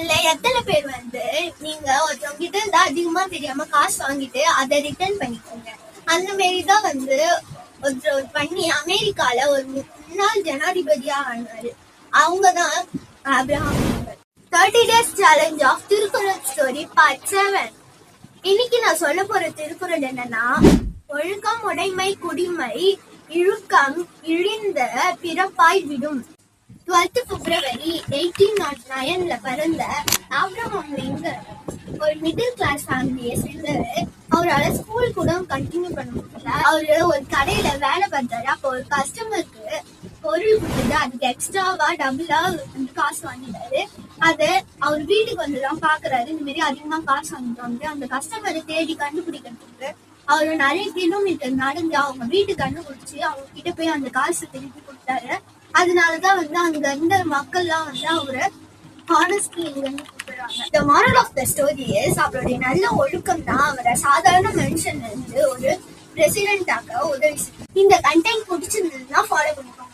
இல்ல எத்தனை பேர் நீங்க ஒருத்தவங்க கிட்ட இருந்து அதிகமா தெரியாம காசு வாங்கிட்டு அதை ரிட்டர்ன் பண்ணிக்கோங்க. அந்த மாரிதான் ஒருத்தர் பண்ணி அமெரிக்கால ஒரு முன்னாள் ஜனாதிபதியா ஆனாரு. அவங்கதான் Abraham Lincoln. 30 days challenge of Thirukkural story part 7. இன்னைக்கு நான் சொல்ல போற திருக்குறள் என்னன்னா, ஒழுக்கம் உடைமை குடிமை இழுக்கம் இழிந்த பிறப்பாய் விடும். 12th February 1809 பிறந்த ஆப்ரஹாம் லிங்கன் ஒரு மிடில் கிளாஸ் ஃபேமிலியை சேர்ந்தவர். அவரால் ஸ்கூல் கூட கண்டினியூ பண்ண முடியல. அவரு ஒரு கடையில வேலை பார்த்தாரு. அப்போ ஒரு கஸ்டமருக்கு பொருள் கொடுத்தது, அதுக்கு எக்ஸ்ட்ராவா டபுளா காசு வாங்கிட்டாரு. அது அவர் வீட்டுக்கு வந்துதான் பாக்குறாரு, இந்த மாதிரி அதிகமா காசு வாங்கிட்டு அந்த கஸ்டமரை தேடி கண்டுபிடிக்கிறதுக்கு அவரு நிறைய கிலோமீட்டர் நடந்து அவங்க வீட்டுக்கு கண்டுபிடிச்சு அவங்க கிட்ட போய் அந்த காசு திருப்பி கொடுத்தாரு. அதனாலதான் அங்க இருந்த மக்கள்லாம் அவரை ஹானஸ்ட்லி கூப்பிடுறாங்க. The moral of the story is அவருடைய நல்ல ஒழுக்கம் தான் அவரை சாதாரண மனுஷன்ல இருந்து ஒரு பிரசிடென்ட் ஆக உதவி. இந்த கண்டென்ட் பிடிச்சிருந்ததுன்னா ஃபாலோ பண்ணிக்கோங்க.